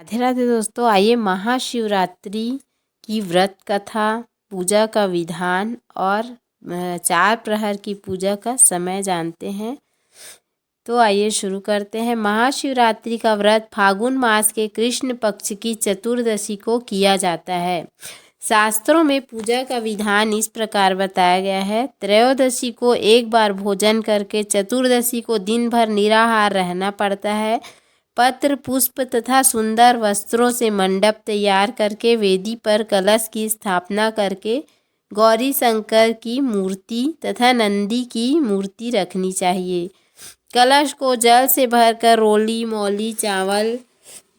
राधे राधे दोस्तों, आइए महाशिवरात्रि की व्रत कथा, पूजा का विधान और 4 प्रहर की पूजा का समय जानते हैं। तो आइए शुरू करते हैं। महाशिवरात्रि का व्रत फागुन मास के कृष्ण पक्ष की चतुर्दशी को किया जाता है। शास्त्रों में पूजा का विधान इस प्रकार बताया गया है। त्रयोदशी को एक बार भोजन करके चतुर्दशी को दिन भर निराहार रहना पड़ता है। पत्र, पुष्प तथा सुंदर वस्त्रों से मंडप तैयार करके वेदी पर कलश की स्थापना करके गौरी शंकर की मूर्ति तथा नंदी की मूर्ति रखनी चाहिए। कलश को जल से भरकर रोली, मौली, चावल,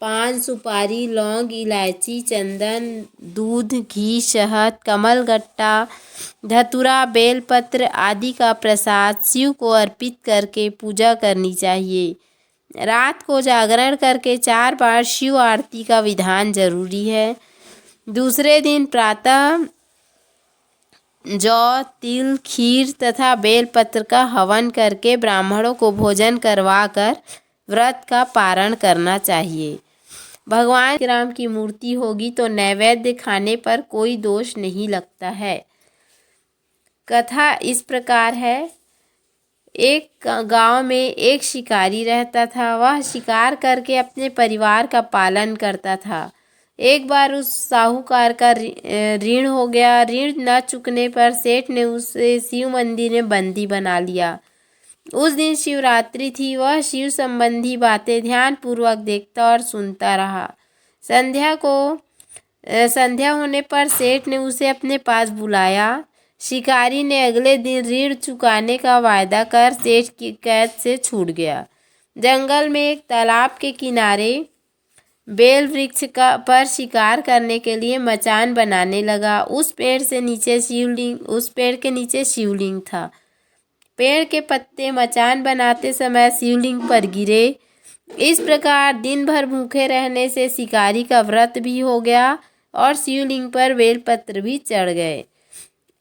पान, सुपारी, लौंग, इलायची, चंदन, दूध, घी, शहद, कमलगट्टा, धतूरा, बेलपत्र आदि का प्रसाद शिव को अर्पित करके पूजा करनी चाहिए। रात को जागरण करके 4 बार शिव आरती का विधान जरूरी है। दूसरे दिन प्रातः जौ, तिल, खीर तथा बेलपत्र का हवन करके ब्राह्मणों को भोजन करवाकर व्रत का पारण करना चाहिए। भगवान श्री राम की मूर्ति होगी तो नैवेद्य खाने पर कोई दोष नहीं लगता है। कथा इस प्रकार है। एक गांव में एक शिकारी रहता था। वह शिकार करके अपने परिवार का पालन करता था। एक बार उस साहूकार का ऋण हो गया। ऋण न चुकने पर सेठ ने उसे शिव मंदिर में बंदी बना लिया। उस दिन शिवरात्रि थी। वह शिव संबंधी बातें ध्यानपूर्वक देखता और सुनता रहा। संध्या होने पर सेठ ने उसे अपने पास बुलाया। शिकारी ने अगले दिन ऋण चुकाने का वायदा कर सेठ की कैद से छूट गया। जंगल में एक तालाब के किनारे बेल वृक्ष पर शिकार करने के लिए मचान बनाने लगा। उस पेड़ के नीचे शिवलिंग था। पेड़ के पत्ते मचान बनाते समय शिवलिंग पर गिरे। इस प्रकार दिन भर भूखे रहने से शिकारी का व्रत भी हो गया और शिवलिंग पर बेलपत्र भी चढ़ गए।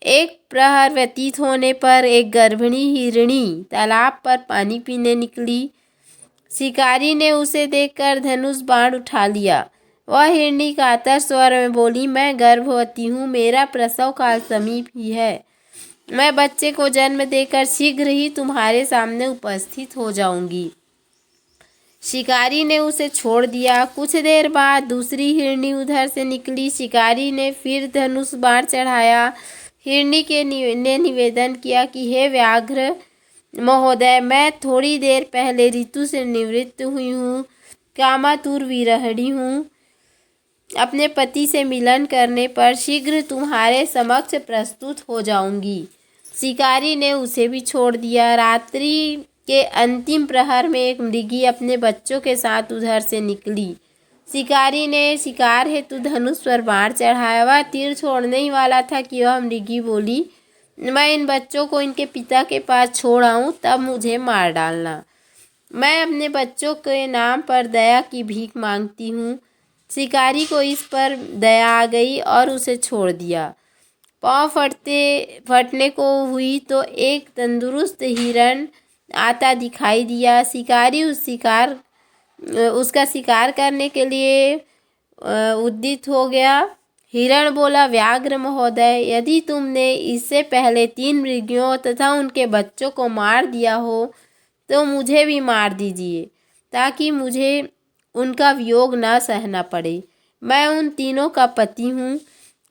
एक प्रहर व्यतीत होने पर एक गर्भिणी हिरणी तालाब पर पानी पीने निकली। शिकारी ने उसे देखकर धनुष बाण उठा लिया। वह हिरणी कातर स्वर में बोली, मैं गर्भवती हूँ, मेरा प्रसव काल समीप ही है। मैं बच्चे को जन्म देकर शीघ्र ही तुम्हारे सामने उपस्थित हो जाऊंगी। शिकारी ने उसे छोड़ दिया। कुछ देर बाद दूसरी हिरणी उधर से निकली। शिकारी ने फिर धनुष बाण चढ़ाया। हिरणी ने निवेदन किया कि हे व्याघ्र महोदय, मैं थोड़ी देर पहले ऋतु से निवृत्त हुई हूँ, कामातुर विरहिणी हूँ। अपने पति से मिलन करने पर शीघ्र तुम्हारे समक्ष प्रस्तुत हो जाऊंगी। शिकारी ने उसे भी छोड़ दिया। रात्रि के अंतिम प्रहर में एक मृगी अपने बच्चों के साथ उधर से निकली। शिकारी ने शिकार हेतु धनुष पर बाण चढ़ाया। वह तीर छोड़ने ही वाला था कि वह मृगी बोली, मैं इन बच्चों को इनके पिता के पास छोड़ आऊं, तब मुझे मार डालना। मैं अपने बच्चों के नाम पर दया की भीख मांगती हूँ। शिकारी को इस पर दया आ गई और उसे छोड़ दिया। पाँव फटने को हुई तो एक तंदुरुस्त हिरण आता दिखाई दिया। शिकारी उसका शिकार करने के लिए उद्यत हो गया। हिरण बोला, व्याघ्र महोदय, यदि तुमने इससे पहले 3 मृगियों तथा उनके बच्चों को मार दिया हो तो मुझे भी मार दीजिए, ताकि मुझे उनका वियोग न सहना पड़े। मैं उन तीनों का पति हूँ।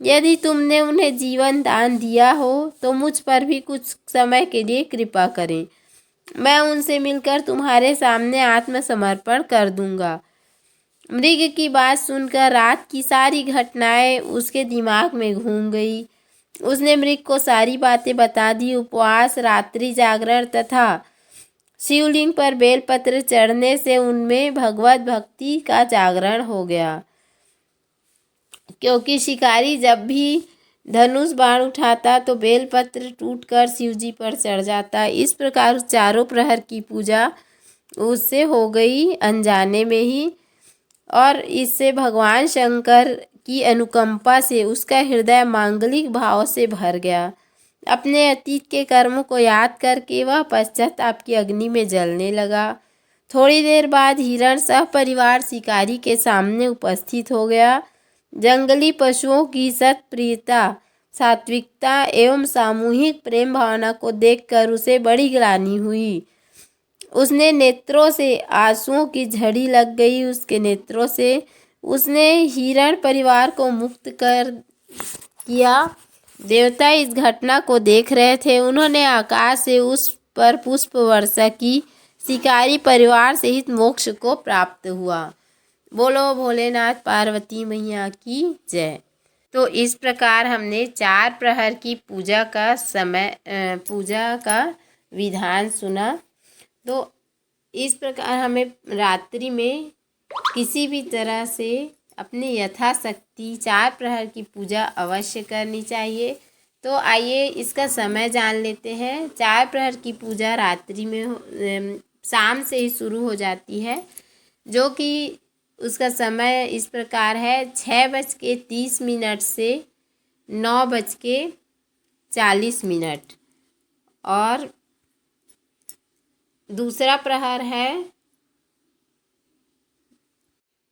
यदि तुमने उन्हें जीवन दान दिया हो तो मुझ पर भी कुछ समय के लिए कृपा करें। मैं उनसे मिलकर तुम्हारे सामने आत्मसमर्पण कर दूंगा। मृग की बात सुनकर रात की सारी घटनाएं उसके दिमाग में घूम गई। उसने मृग को सारी बातें बता दी। उपवास, रात्रि जागरण तथा शिवलिंग पर बेलपत्र चढ़ने से उनमें भगवत भक्ति का जागरण हो गया। क्योंकि शिकारी जब भी धनुष बाण उठाता तो बेलपत्र टूटकर शिवजी पर चढ़ जाता। इस प्रकार उस 4 प्रहर की पूजा उससे हो गई अनजाने में ही, और इससे भगवान शंकर की अनुकंपा से उसका हृदय मांगलिक भाव से भर गया। अपने अतीत के कर्मों को याद करके वह पश्चाताप की अग्नि में जलने लगा। थोड़ी देर बाद हिरण सपरिवार शिकारी के सामने उपस्थित हो गया। जंगली पशुओं की सत्प्रियता, सात्विकता एवं सामूहिक प्रेम भावना को देखकर उसे बड़ी ग्लानि हुई। उसने नेत्रों से आंसुओं की झड़ी लग गई उसके नेत्रों से। उसने हिरण परिवार को मुक्त कर किया। देवता इस घटना को देख रहे थे। उन्होंने आकाश से उस पर पुष्प वर्षा की। शिकारी परिवार सहित मोक्ष को प्राप्त हुआ। बोलो भोलेनाथ पार्वती मैया की जय। तो इस प्रकार हमने 4 प्रहर की पूजा का विधान सुना। तो इस प्रकार हमें रात्रि में किसी भी तरह से अपनी यथाशक्ति 4 प्रहर की पूजा अवश्य करनी चाहिए। तो आइए इसका समय जान लेते हैं। 4 प्रहर की पूजा रात्रि में शाम से ही शुरू हो जाती है, जो कि उसका समय इस प्रकार है 6:30 से 9:40। और दूसरा प्रहर है,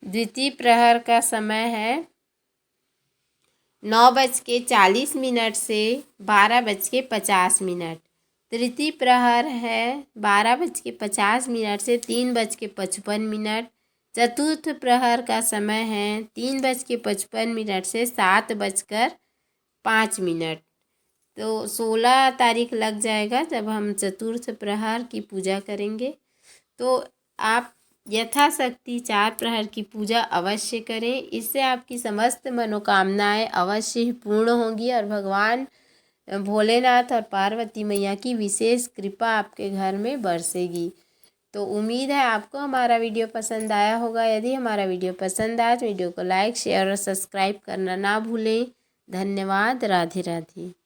द्वितीय प्रहर का समय है 9:40 से 12:50। तृतीय प्रहर है 12:50 से 3:55। चतुर्थ प्रहर का समय है 3:55 से 7:05। तो 16 तारीख लग जाएगा जब हम चतुर्थ प्रहर की पूजा करेंगे। तो आप यथाशक्ति 4 प्रहर की पूजा अवश्य करें। इससे आपकी समस्त मनोकामनाएं अवश्य ही पूर्ण होंगी और भगवान भोलेनाथ और पार्वती मैया की विशेष कृपा आपके घर में बरसेगी। तो उम्मीद है आपको हमारा वीडियो पसंद आया होगा। यदि हमारा वीडियो पसंद आया तो वीडियो को लाइक, शेयर और सब्सक्राइब करना ना भूलें। धन्यवाद। राधे राधे।